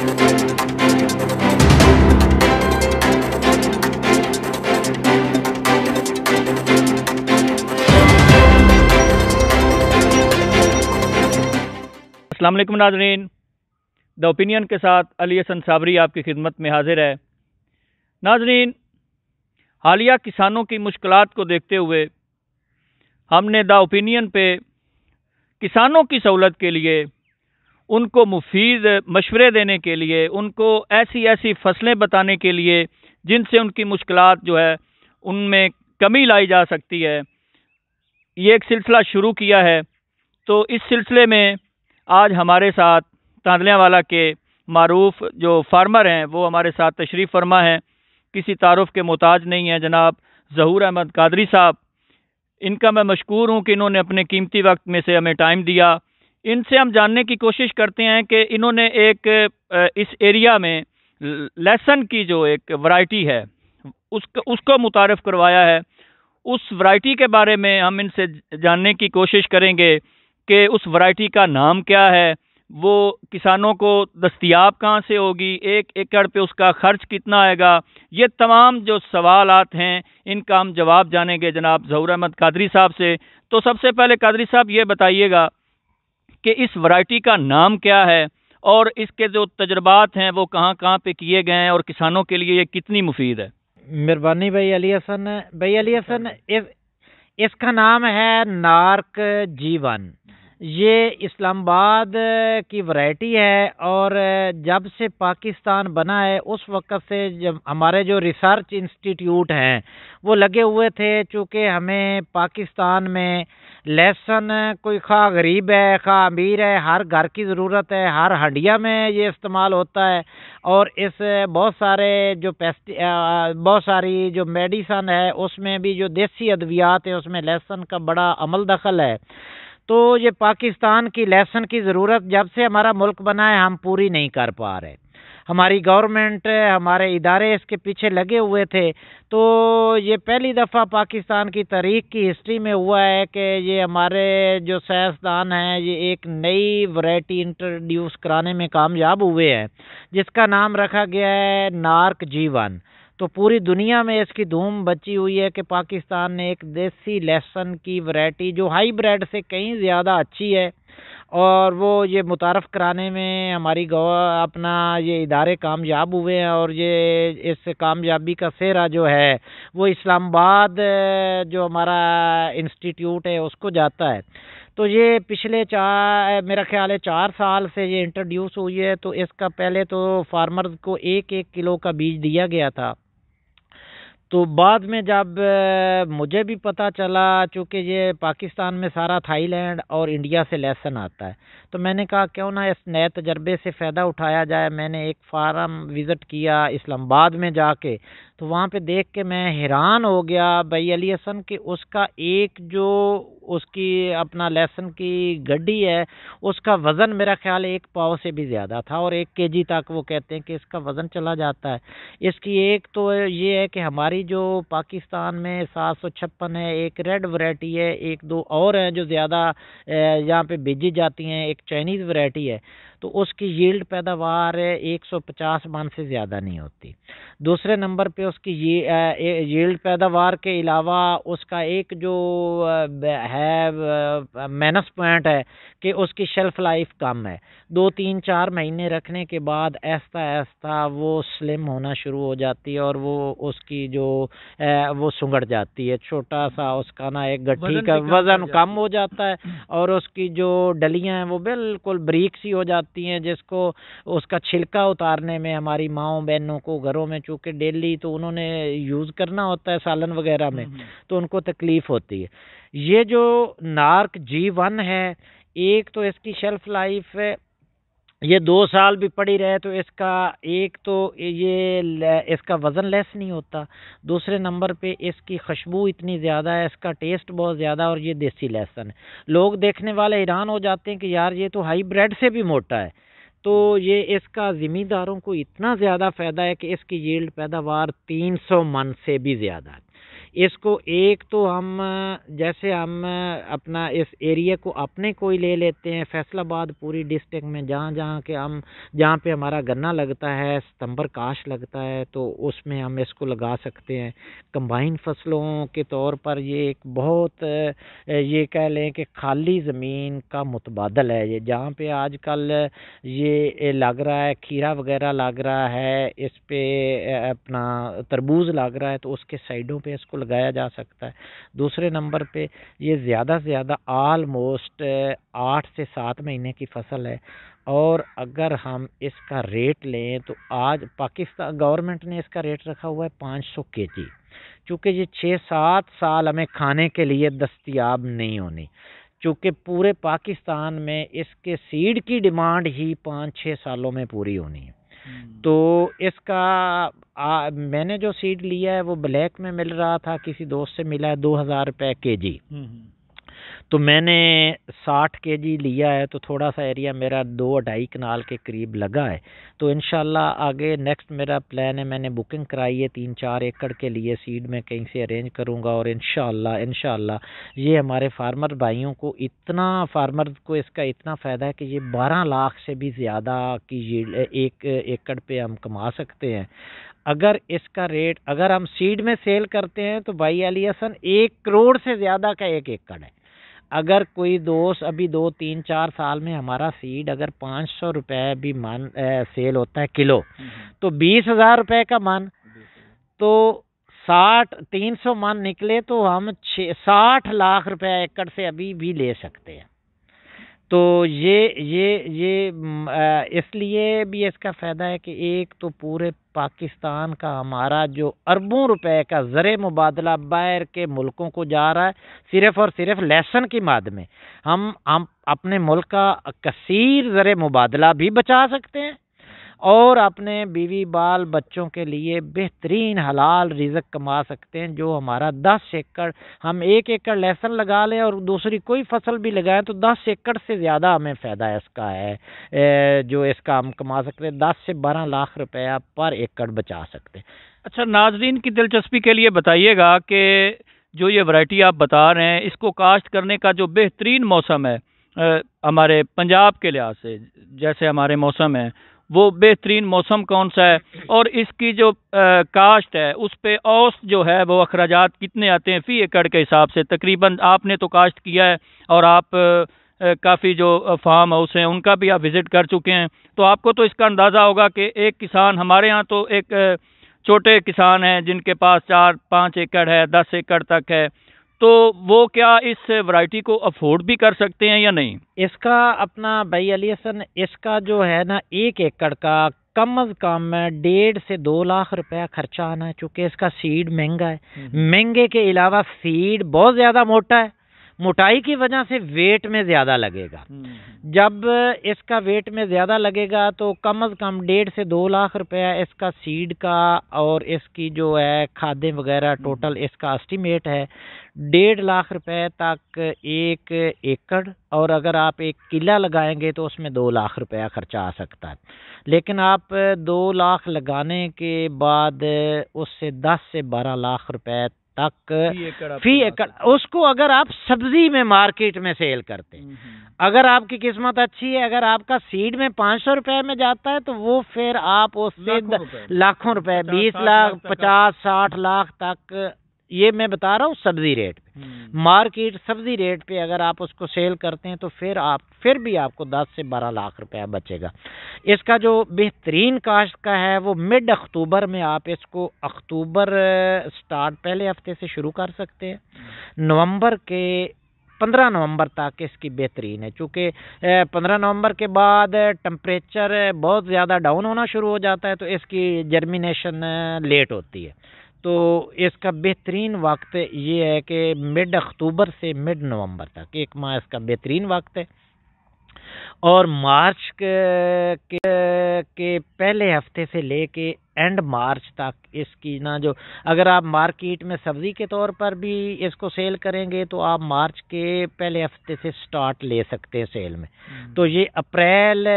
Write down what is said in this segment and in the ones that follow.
السلام علیکم ناظرین، دا اوپینین کے ساتھ علی حسن صابری آپ کی خدمت میں حاضر ہے۔ ناظرین، حالیہ کسانوں کی مشکلات کو دیکھتے ہوئے ہم نے دا اوپینین پہ کسانوں کی سہولت کے لیے، ان کو مفید مشورے دینے کے لیے، ان کو ایسی فصلیں بتانے کے لیے جن سے ان کی مشکلات جو ہے ان میں کمی لائی جا سکتی ہے، یہ ایک سلسلہ شروع کیا ہے۔ تو اس سلسلے میں آج ہمارے ساتھ تاندلیاں والا کے معروف جو فارمر ہیں وہ ہمارے ساتھ تشریف فرما ہیں، کسی تعارف کے محتاج نہیں ہیں، جناب ظہور احمد قادری صاحب۔ ان کا میں مشکور ہوں کہ انہوں نے اپنے قیمتی وقت میں سے ہمیں ٹائم دیا۔ ان سے ہم جاننے کی کوشش کرتے ہیں کہ انہوں نے ایک اس ایریا میں لہسن کی جو ایک ورائٹی ہے اس کو متعارف کروایا ہے۔ اس ورائٹی کے بارے میں ہم ان سے جاننے کی کوشش کریں گے کہ اس ورائٹی کا نام کیا ہے، وہ کسانوں کو دستیاب کہاں سے ہوگی، 1 ایکڑ پہ اس کا خرچ کتنا آئے گا، یہ تمام جو سوالات ہیں ان کا ہم جواب جانیں گے جناب ظہور احمد قادری صاحب سے۔ تو سب سے پہلے قادری صاحب یہ بتائیے گا کہ اس ورائٹی کا نام کیا ہے اور اس کے جو تجربات ہیں وہ کہاں کہاں پہ کیے گئے ہیں اور کسانوں کے لیے یہ کتنی مفید ہے۔ مہربانی بھائی علی حسن، اس کا نام ہے نارک G1۔ یہ اسلام آباد کی ورائٹی ہے اور جب سے پاکستان بنا ہے اس وقت سے جب ہمارے جو ریسرچ انسٹیٹیوٹ ہیں وہ لگے ہوئے تھے، چونکہ ہمیں پاکستان میں لہسن کوئی خواہ غریب ہے خواہ امیر ہے، ہر گھر کی ضرورت ہے، ہر ہنڈیا میں یہ استعمال ہوتا ہے، اور اس بہت ساری جو میڈیسن ہے اس میں بھی جو دیسی ادویات ہے اس میں لہسن کا بڑا عمل دخل ہے۔ تو یہ پاکستان کی لہسن کی ضرورت جب سے ہمارا ملک بنا ہے ہم پوری نہیں کر پا رہے۔ ہماری گورنمنٹ، ہمارے ادارے اس کے پیچھے لگے ہوئے تھے۔ تو یہ پہلی دفعہ پاکستان کی تاریخ کی ہسٹری میں ہوا ہے کہ یہ ہمارے جو سائنسدان ہیں یہ ایک نئی ورائٹی انٹروڈیوس کرانے میں کامیاب ہوئے ہیں جس کا نام رکھا گیا ہے نارک G1۔ تو پوری دنیا میں اس کی دھوم بچی ہوئی ہے کہ پاکستان نے ایک دیسی لہسن کی ورائٹی جو ہائی بریڈ سے کہیں زیادہ اچھی ہے، اور وہ یہ متعارف کرانے میں ہماری اپنا یہ ادارے کامیاب ہوئے ہیں، اور یہ اس کامیابی کا سہرا جو ہے وہ اسلام آباد جو ہمارا انسٹیٹیوٹ ہے اس کو جاتا ہے۔ تو یہ پچھلے میرا خیال ہے 4 سال سے یہ انٹروڈیوس ہوئی ہے۔ تو اس کا پہلے تو فارمرز کو 1 کلو کا بیج دیا گیا تھا۔ تو بعد میں جب مجھے بھی پتہ چلا، چونکہ یہ پاکستان میں سارا تھائی لینڈ اور انڈیا سے لہسن آتا ہے، تو میں نے کہا کیوں نہ اس نئے تجربے سے فائدہ اٹھایا جائے۔ میں نے ایک فارم وزٹ کیا اسلام آباد میں جا کے، تو وہاں پہ دیکھ کے میں حیران ہو گیا بھائی علی حسن کہ اس کا جو اس کی اپنا لہسن کی گڈی ہے اس کا وزن میرا خیال 1 پاؤ سے بھی زیادہ تھا، اور 1 kg تک وہ کہتے ہیں کہ اس کا وزن چلا جاتا ہے۔ اس کی ایک تو یہ ہے کہ ہماری جو پاکستان میں 756 ہے، ایک ریڈ ورائٹی ہے، 1-2 اور ہیں جو زیادہ یہاں پہ بیجی جاتی ہیں، ایک چائنیز ورائٹی ہے، تو اس کی ییلڈ پیداوار 150 من سے زیادہ نہیں ہوتی۔ دوسرے نمبر پہ اس کی ییلڈ پیداوار کے علاوہ اس کا ایک جو ہے مائنس پوائنٹ ہے کہ اس کی شیلف لائف کم ہے۔ 2-3-4 مہینے رکھنے کے بعد آہستہ آہستہ وہ سلم ہونا شروع ہو جاتی ہے، اور وہ اس کی جو وہ سنگڑ جاتی ہے، چھوٹا سا اس کا نا ایک گٹھی کا وزن کم ہو جاتا ہے، اور اس کی جو ڈلیاں ہیں وہ بالکل بریک سی ہو جاتی ہیں، جس کو اس کا چھلکا اتارنے میں ہماری ماؤں بہنوں کو گھروں میں چونکہ ڈیلی تو انہوں نے یوز کرنا ہوتا ہے سالن وغیرہ میں، تو ان کو تکلیف ہوتی ہے۔ یہ جو نارک G1 ہے، ایک تو اس کی شیلف لائف یہ 2 سال بھی پڑی رہے تو اس کا ایک تو یہ اس کا وزن لیس نہیں ہوتا، دوسرے نمبر پہ اس کی خوشبو اتنی زیادہ ہے، اس کا ٹیسٹ بہت زیادہ، اور یہ دیسی لہسن ہے۔ لوگ دیکھنے والے حیران ہو جاتے ہیں کہ یار یہ تو ہائی بریڈ سے بھی موٹا ہے۔ تو یہ اس کا زمینداروں کو اتنا زیادہ فائدہ ہے کہ اس کی ییلڈ پیداوار 300 من سے بھی زیادہ ہے۔ اس کو ایک تو ہم جیسے ہم اپنا اس ایریا کو اپنے کوئی لے لیتے ہیں، فیصل آباد پوری ڈسٹرکٹ میں جہاں پہ ہمارا گنا لگتا ہے، ستمبر کاش لگتا ہے، تو اس میں ہم اس کو لگا سکتے ہیں۔ کمبائن فصلوں کے طور پر یہ ایک بہت یہ کہہ لیں کہ خالی زمین کا متبادل ہے، یہ جہاں پہ آج کل یہ لگ رہا ہے کھیرا وغیرہ لگ رہا ہے، اس پہ اپنا تربوز لگ رہا ہے، تو اس کے سائڈوں پہ اس کو لگایا جا سکتا ہے۔ دوسرے نمبر پہ یہ زیادہ سے زیادہ آلموسٹ 8 سے 7 مہینے کی فصل ہے، اور اگر ہم اس کا ریٹ لیں تو آج پاکستان گورنمنٹ نے اس کا ریٹ رکھا ہوا ہے 500 کے جی، چونکہ یہ 6-7 سال ہمیں کھانے کے لیے دستیاب نہیں ہونی، چونکہ پورے پاکستان میں اس کے سیڈ کی ڈیمانڈ ہی 5-6 سالوں میں پوری ہونی ہے۔ تو اس کا میں نے جو سیڈ لیا ہے وہ بلیک میں مل رہا تھا، کسی دوست سے ملا ہے 2000 روپے کے جی، تو میں نے 60 کے جی لیا ہے، تو تھوڑا سا ایریا میرا 2-2.5 کنال کے قریب لگا ہے، تو انشاءاللہ آگے نیکسٹ میرا پلان ہے، میں نے بکنگ کرائی ہے 3-4 ایکڑ کے لیے، سیڈ میں کہیں سے ارینج کروں گا، اور انشاءاللہ یہ ہمارے فارمر بھائیوں کو فارمر کو اس کا اتنا فائدہ ہے کہ یہ 12 لاکھ سے بھی زیادہ کی ایک ایکڑ پہ ہم کما سکتے ہیں۔ اگر اس کا ریٹ اگر ہم سیڈ میں سیل کرتے ہیں تو بھائی علی حسن 1 کروڑ سے زیادہ کا 1 ایکڑ ہے۔ اگر کوئی دوست ابھی 2-3-4 سال میں ہمارا سیڈ اگر 500 روپے بھی من سیل ہوتا ہے کلو، تو 20,000 روپے کا من، تو 300 من نکلے تو ہم 60 لاکھ روپے ایکڑ سے ابھی بھی لے سکتے ہیں۔ تو یہ اس لیے بھی اس کا فائدہ ہے کہ ایک تو پورے پاکستان کا ہمارا جو اربوں روپے کا زر مبادلہ باہر کے ملکوں کو جا رہا ہے، صرف اور صرف لہسن کی ماد میں ہم اپنے ملک کا کثیر زر مبادلہ بھی بچا سکتے ہیں، اور اپنے بیوی بال بچوں کے لیے بہترین حلال رزق کما سکتے ہیں۔ جو ہمارا 10 ایکڑ ہم 1 ایکڑ لہسن لگا لیں اور دوسری کوئی فصل بھی لگائیں تو 10 ایکڑ سے زیادہ ہمیں فائدہ اس کا ہے، جو اس کا ہم کما سکتے ہیں، 10 سے 12 لاکھ روپیہ پر ایکڑ بچا سکتے ہیں۔ اچھا، ناظرین کی دلچسپی کے لیے بتائیے گا کہ جو یہ ورائٹی آپ بتا رہے ہیں اس کو کاشت کرنے کا جو بہترین موسم ہے ہمارے پنجاب کے لحاظ سے، جیسے ہمارے موسم ہے، وہ بہترین موسم کون سا ہے، اور اس کی جو کاشت ہے اس پہ اوسط جو ہے وہ اخراجات کتنے آتے ہیں فی ایکڑ کے حساب سے؟ تقریباً آپ نے تو کاشت کیا ہے اور آپ کافی جو فارم ہاؤس ہیں ان کا بھی آپ وزٹ کر چکے ہیں، تو آپ کو تو اس کا اندازہ ہوگا کہ ایک کسان ہمارے ہاں تو ایک چھوٹے کسان ہیں جن کے پاس 4-5 ایکڑ ہے، 10 ایکڑ تک ہے، تو وہ کیا اس ورائٹی کو افورڈ بھی کر سکتے ہیں یا نہیں؟ اس کا اپنا بھائی علی حسن اس کا جو ہے نا 1 ایکڑ کا کم از کم 1.5 سے 2 لاکھ روپیہ خرچہ آنا ہے، چونکہ اس کا سیڈ مہنگا ہے، مہنگے کے علاوہ سیڈ بہت زیادہ موٹا ہے، موٹائی کی وجہ سے ویٹ میں زیادہ لگے گا۔ جب اس کا ویٹ میں زیادہ لگے گا تو کم از کم 1.5 سے 2 لاکھ روپیہ اس کا سیڈ کا اور اس کی جو ہے کھادیں وغیرہ ٹوٹل اس کا اسٹیمیٹ ہے 1.5 لاکھ روپے تک 1 ایکڑ، اور اگر آپ 1 کلا لگائیں گے تو اس میں 2 لاکھ روپیہ خرچہ آ سکتا ہے، لیکن آپ 2 لاکھ لگانے کے بعد اس سے 10 سے 12 لاکھ روپے تک فی ایکڑ اس کو اگر آپ سبزی میں مارکیٹ میں سیل کرتے ہیں، اگر آپ کی قسمت اچھی ہے، اگر آپ کا سیڈ میں 500 روپے میں جاتا ہے تو وہ پھر آپ اس سے لاکھوں روپے 20 لاکھ 50-60 لاکھ تک، یہ میں بتا رہا ہوں سبزی ریٹ پہ، مارکیٹ سبزی ریٹ پہ اگر آپ اس کو سیل کرتے ہیں تو پھر بھی آپ کو 10 سے 12 لاکھ روپے بچے گا۔ اس کا جو بہترین کاشت کا ہے وہ مڈ اکتوبر میں آپ اس کو اکتوبر سٹارٹ پہلے ہفتے سے شروع کر سکتے ہیں، نومبر کے 15 نومبر تک اس کی بہترین ہے، چونکہ 15 نومبر کے بعد ٹمپریچر بہت زیادہ ڈاؤن ہونا شروع ہو جاتا ہے تو اس کی جرمینیشن لیٹ ہوتی ہے، تو اس کا بہترین وقت یہ ہے کہ مڈ اکتوبر سے مڈ نومبر تک 1 ماہ اس کا بہترین وقت ہے، اور مارچ کے پہلے ہفتے سے لے کے اینڈ مارچ تک اس کی نا جو اگر آپ مارکیٹ میں سبزی کے طور پر بھی اس کو سیل کریں گے تو آپ مارچ کے پہلے ہفتے سے سٹارٹ لے سکتے ہیں سیل میں. تو یہ اپریل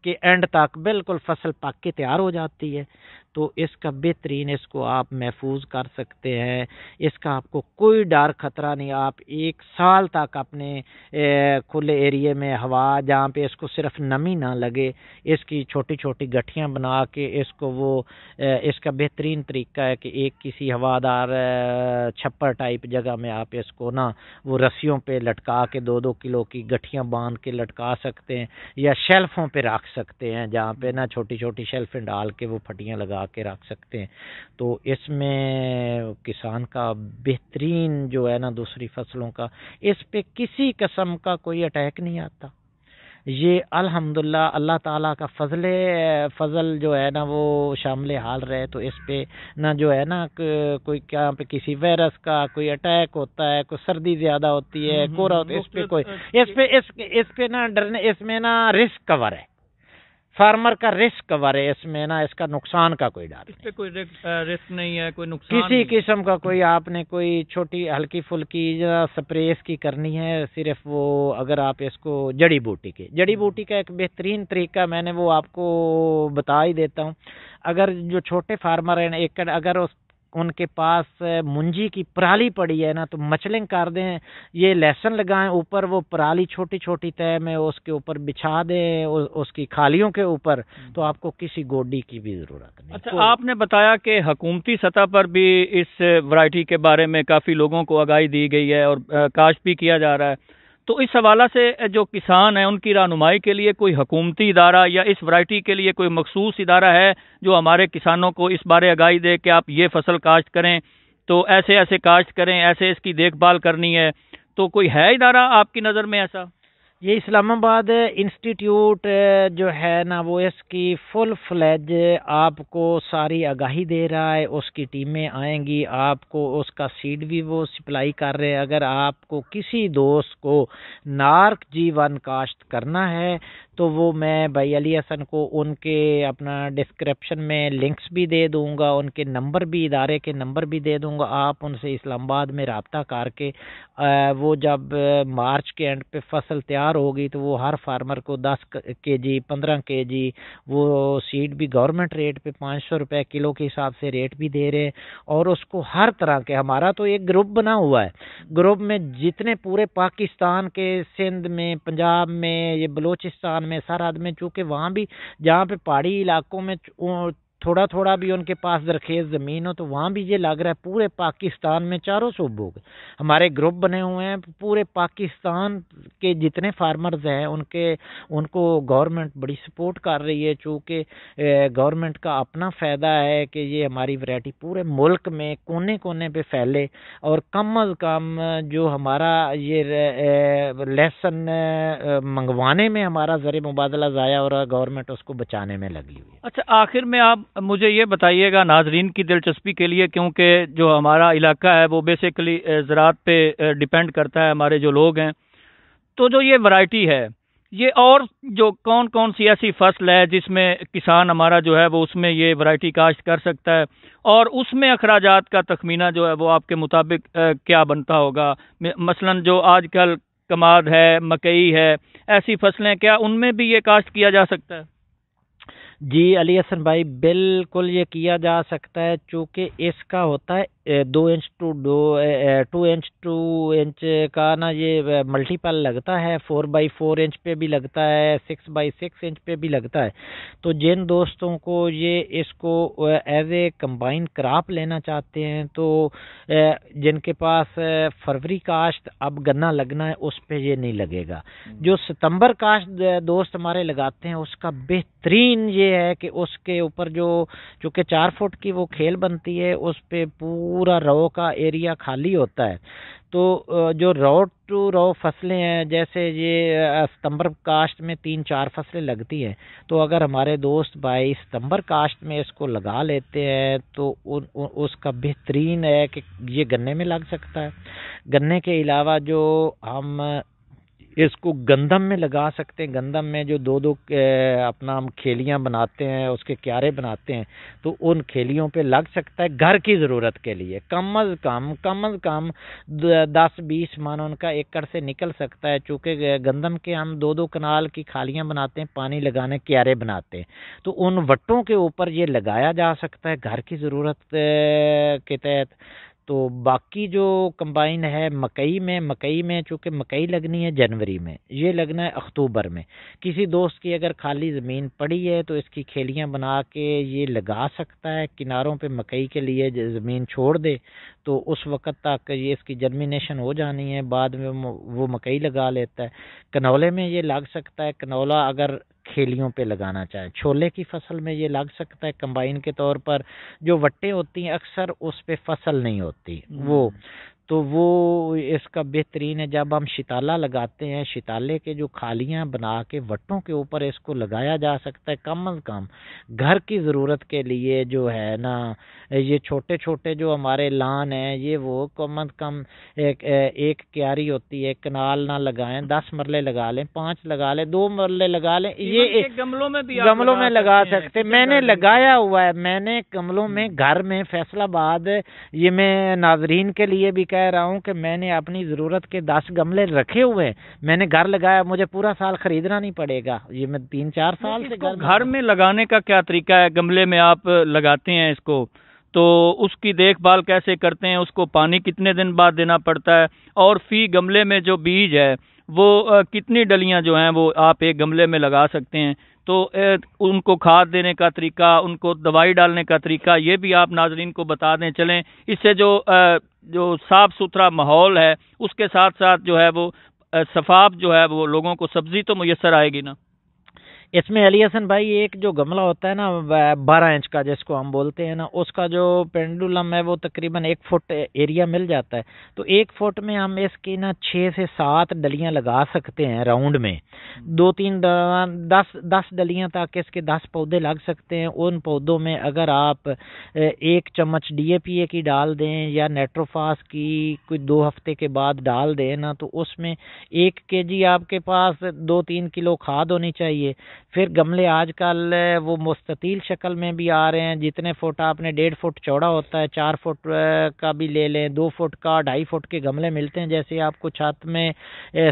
کے اینڈ تک بالکل فصل پک کے تیار ہو جاتی ہے. تو اس کا بہترین اس کو آپ محفوظ کر سکتے ہیں. اس کا آپ کو کوئی ڈر خطرہ نہیں. آپ 1 سال تک اپنے کھلے ایریے میں ہوا جہاں پہ اس کو صرف نمی نہ لگے اس کی چھوٹی چھوٹی گٹھیاں بنا کے اس کو اس کا بہترین طریقہ ہے کہ ایک کسی ہوادار چھپر ٹائپ جگہ میں آپ اس کو نا وہ رسیوں پہ لٹکا کے 2-2 کلو کی گٹھیاں باندھ کے لٹکا سکتے ہیں یا شیلفوں پہ رکھ سکتے ہیں جہاں پہ نا چھوٹی چھوٹی شیلفیں ڈال کے وہ پھٹیاں لگا کے رکھ سکتے ہیں. تو اس میں کسان کا بہترین جو ہے نا دوسری فصلوں کا اس پہ کسی قسم کا کوئی اٹیک نہیں آتا. یہ الحمدللہ اللہ تعالیٰ کا فضل جو ہے نا وہ شامل حال رہے. تو اس پہ نہ جو ہے نا کوئی کیا پہ کسی وائرس کا کوئی اٹیک ہوتا ہے, کوئی سردی زیادہ ہوتی ہے, کورا ہوتا ہے, اس پہ کوئی اس پہ نہ ڈرنے, اس میں نا رسک کور ہے, فارمر کا رسک کور ہے. اس میں نا اس کا نقصان کا کوئی ڈر نہیں, اس پہ کوئی رسک نہیں ہے, کوئی نقصان کسی قسم کا کوئی. آپ نے کوئی چھوٹی ہلکی پھلکی سپریس کی کرنی ہے صرف وہ اگر آپ اس کو جڑی بوٹی کا ایک بہترین طریقہ میں نے وہ آپ کو بتا ہی دیتا ہوں. اگر جو چھوٹے فارمر ہیں اگر ان کے پاس منجی کی پرالی پڑی ہے نا تو مچلنگ کر دیں, یہ لہسن لگائیں اوپر, وہ پرالی چھوٹی چھوٹی تہ میں اس کے اوپر بچھا دیں اس کی کھالیوں کے اوپر, تو آپ کو کسی گوڈی کی بھی ضرورت نہیں. اچھا, آپ نے بتایا کہ حکومتی سطح پر بھی اس ورائٹی کے بارے میں کافی لوگوں کو آگاہی دی گئی ہے اور کاشت بھی کیا جا رہا ہے. تو اس حوالہ سے جو کسان ہیں ان کی رہنمائی کے لیے کوئی حکومتی ادارہ یا اس ورائٹی کے لیے کوئی مخصوص ادارہ ہے جو ہمارے کسانوں کو اس بارے آگاہی دے کہ آپ یہ فصل کاشت کریں تو ایسے ایسے کاشت کریں, ایسے اس کی دیکھ بھال کرنی ہے, تو کوئی ہے ادارہ آپ کی نظر میں ایسا؟ یہ اسلام آباد انسٹیٹیوٹ جو ہے نا وہ اس کی فل فلیج آپ کو ساری آگاہی دے رہا ہے. اس کی ٹیمیں آئیں گی, آپ کو اس کا سیڈ بھی وہ سپلائی کر رہے ہیں. اگر آپ کو کسی دوست کو نارک G1 کاشت کرنا ہے تو وہ میں بھائی علی حسن کو ان کے اپنا ڈسکرپشن میں لنکس بھی دے دوں گا, ان کے نمبر بھی, ادارے کے نمبر بھی دے دوں گا. آپ ان سے اسلام آباد میں رابطہ کر کے وہ جب مارچ کے اینڈ پہ فصل تیار ہوگی تو وہ ہر فارمر کو 10 kg 15 kg وہ سیڈ بھی گورنمنٹ ریٹ پہ 500 روپے کلو کے حساب سے ریٹ بھی دے رہے. اور اس کو ہر طرح کے, ہمارا تو ایک گروپ بنا ہوا ہے, گروپ میں جتنے پورے پاکستان کے سندھ میں, پنجاب میں, یہ بلوچستان میں, سرحد میں, چونکہ وہاں بھی جہاں پہ پہاڑی علاقوں میں تھوڑا تھوڑا بھی ان کے پاس زرخیز زمین ہو تو وہاں بھی یہ لگ رہا ہے پورے پاکستان میں چاروں صوبوں کے ہمارے گروپ بنے ہوئے ہیں. پورے پاکستان کے جتنے فارمرز ہیں ان کو گورنمنٹ بڑی سپورٹ کر رہی ہے, چونکہ گورنمنٹ کا اپنا فائدہ ہے کہ یہ ہماری ورائٹی پورے ملک میں کونے کونے پہ پھیلے, اور کم از کم جو ہمارا یہ لہسن منگوانے میں ہمارا زر مبادلہ ضائع ہو رہا ہے, گورنمنٹ اس کو بچانے میں لگی ہوئی ہے. اچھا, آخر میں آپ مجھے یہ بتائیے گا ناظرین کی دلچسپی کے لیے, کیونکہ جو ہمارا علاقہ ہے وہ بیسیکلی زراعت پہ ڈیپینڈ کرتا ہے, ہمارے جو لوگ ہیں, تو جو یہ ورائٹی ہے یہ اور جو کون کون سی ایسی فصل ہے جس میں کسان ہمارا جو ہے وہ اس میں یہ ورائٹی کاشت کر سکتا ہے, اور اس میں اخراجات کا تخمینہ جو ہے وہ آپ کے مطابق کیا بنتا ہوگا؟ مثلا جو آج کل کماد ہے, مکئی ہے, ایسی فصلیں, کیا ان میں بھی یہ کاشت کیا جا سکتا ہے؟ جی علی حسن بھائی, بالکل یہ کیا جا سکتا ہے, چونکہ اس کا ہوتا ہے 2 انچ 2 انچ کا نا یہ ملٹیپل لگتا ہے, 4x4 انچ پہ بھی لگتا ہے, 6x6 انچ پہ بھی لگتا ہے. تو جن دوستوں کو یہ اس کو ایز اے کمبائن کراپ لینا چاہتے ہیں تو جن کے پاس فروری کاشت اب گنا لگنا ہے اس پہ یہ نہیں لگے گا. جو ستمبر کاشت دوست ہمارے لگاتے ہیں اس کا بہترین یہ ہے کہ اس کے اوپر جو چونکہ 4 فٹ کی وہ کھیل بنتی ہے, اس پہ پورا رو کا ایریا خالی ہوتا ہے. تو جو رو ٹو رو فصلیں ہیں, جیسے یہ ستمبر کاشت میں 3-4 فصلیں لگتی ہیں, تو اگر ہمارے دوست بھائی ستمبر کاشت میں اس کو لگا لیتے ہیں تو اس کا بہترین ہے کہ یہ گنے میں لگ سکتا ہے. گنے کے علاوہ جو ہم اس کو گندم میں لگا سکتے ہیں. گندم میں جو دو اپنا ہم کھیلیاں بناتے ہیں، اس کے کیارے بناتے ہیں، تو ان کھیلیوں پہ لگ سکتا ہے گھر کی ضرورت کے لیے. کم از کم 10-20 من ان کا ایکڑ سے نکل سکتا ہے. چونکہ گندم کے ہم 2 کنال کی کھالیاں بناتے ہیں، پانی لگانے کیارے بناتے ہیں، تو ان وٹوں کے اوپر یہ لگایا جا سکتا ہے گھر کی ضرورت کے تحت. تو باقی جو کمبائن ہے مکئی میں چونکہ مکئی لگنی ہے جنوری میں، یہ لگنا ہے اکتوبر میں. کسی دوست کی اگر خالی زمین پڑی ہے تو اس کی کھیلیاں بنا کے یہ لگا سکتا ہے، کناروں پہ مکئی کے لیے زمین چھوڑ دے تو اس وقت تک یہ اس کی جرمینیشن ہو جانی ہے، بعد میں وہ مکئی لگا لیتا ہے. کنولے میں یہ لگ سکتا ہے، کنولا اگر کھیلیوں پہ لگانا چاہے. چھولے کی فصل میں یہ لگ سکتا ہے کمبائن کے طور پر. جو وٹیں ہوتی ہیں اکثر اس پہ فصل نہیں ہوتی، وہ اس کا بہترین ہے. جب ہم شتالہ لگاتے ہیں، شتالے کے جو کھالیاں بنا کے وٹوں کے اوپر اس کو لگایا جا سکتا ہے. کم از کم گھر کی ضرورت کے لیے جو ہے نا، یہ چھوٹے چھوٹے جو ہمارے لان ہیں، یہ وہ کم از کم ایک کیاری ہوتی ہے، کنال نہ لگائیں، 10 مرلے لگا لیں، 5 لگا لیں، 2 مرلے لگا لیں. یہ گملوں میں لگا سکتے. میں نے لگایا ہوا ہے، میں نے گملوں میں گھر میں فیصل آباد. یہ میں ناظرین کے لیے بھی کہہ رہا ہوں کہ میں نے اپنی ضرورت کے 10 گملے رکھے ہوئے ہیں. میں نے گھر لگایا، مجھے پورا سال خریدنا نہیں پڑے گا. یہ میں 3-4 سال سے گھر میں لگانے کا کیا طریقہ ہے؟ گملے میں آپ لگاتے ہیں اس کو، تو اس کی دیکھ بھال کیسے کرتے ہیں؟ اس کو پانی کتنے دن بعد دینا پڑتا ہے؟ اور فی گملے میں جو بیج ہے وہ کتنی ڈلیاں جو ہیں وہ آپ ایک گملے میں لگا سکتے ہیں؟ تو ان کو کھاد دینے کا طریقہ، ان کو دوائی ڈالنے کا طریقہ، یہ بھی آپ ناظرین کو بتا دیں. چلیں، اس سے جو صاف ستھرا ماحول ہے اس کے ساتھ ساتھ جو ہے وہ شفاف جو ہے وہ لوگوں کو سبزی تو میسر آئے گی نا. اس میں علی حسن بھائی ایک جو گملہ ہوتا ہے نا 12 انچ کا، جس کو ہم بولتے ہیں نا، اس کا جو پینڈولم ہے وہ تقریباً 1 فٹ ایریا مل جاتا ہے. تو 1 فٹ میں ہم اس کی نا 6 سے 7 ڈلیاں لگا سکتے ہیں راؤنڈ میں. 10 ڈلیاں تک اس کے 10 پودے لگ سکتے ہیں. ان پودوں میں اگر آپ 1 چمچ DAP کی ڈال دیں یا نیٹروفاس کی کوئی 2 ہفتے کے بعد ڈال دیں نا، تو اس میں 1 kg آپ کے پاس 2-3 کلو کھاد ہونی چاہیے. پھر گملے آج کل وہ مستطیل شکل میں بھی آ رہے ہیں. جتنے فٹ آپ نے 1.5 فٹ چوڑا ہوتا ہے، 4 فٹ کا بھی لے لیں، 2 فٹ کا، 2.5 فٹ کے گملے ملتے ہیں. جیسے آپ کو چھت میں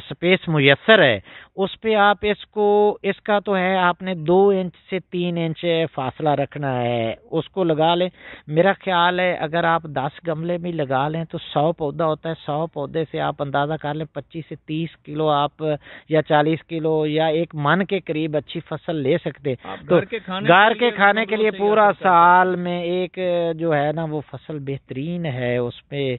سپیس میسر ہے اس پہ آپ اس کا تو ہے آپ نے 2 انچ سے 3 انچ فاصلہ رکھنا ہے، اس کو لگا لیں. میرا خیال ہے اگر آپ 10 گملے بھی لگا لیں تو 100 پودا ہوتا ہے. 100 پودے سے آپ اندازہ کر لیں 25 سے 30 کلو آپ یا 40 کلو یا 1 من کے قریب اچھی فصل لے سکتے. تو گھر کے کھانے کے لیے پورا سال میں ایک جو ہے نا وہ فصل بہترین ہے. اس پہ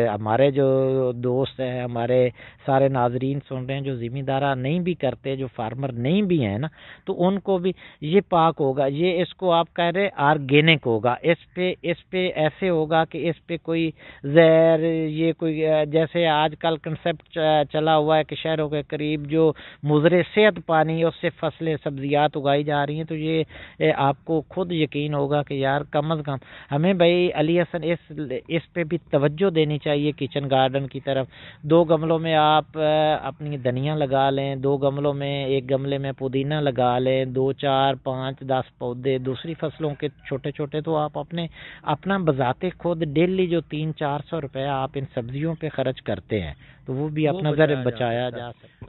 ہمارے جو دوست ہیں، ہمارے سارے ناظرین سن رہے ہیں جو زمیندارہ نہیں بھی کرتے، جو فارمر نہیں بھی ہیں نا، تو ان کو بھی یہ پاک ہوگا. یہ اس کو آپ کہہ رہے آرگینک ہوگا. اس پہ ایسے ہوگا کہ اس پہ کوئی زہر، یہ کوئی جیسے آج کل کنسپٹ چلا ہوا ہے کہ شہروں کے قریب جو مضر صحت پانی اس سے فصلیں سبزیات اگائی جا رہی ہیں، تو یہ آپ کو خود یقین ہوگا کہ یار کم از کم ہمیں بھائی علی حسن اس پہ بھی توجہ دینی چاہیے کچن گارڈن کی طرف. 2 گملوں میں آپ اپنی دھنیا لگا لیں، 2 گملوں میں 1 گملے میں پودینہ لگا لیں، 2 4 5 10 پودے دوسری فصلوں کے چھوٹے چھوٹے. تو آپ اپنا بذات خود ڈیلی جو 300-400 روپے آپ ان سبزیوں پہ خرچ کرتے ہیں تو وہ بھی اپنا ذرا بچایا جا سکتا ہے.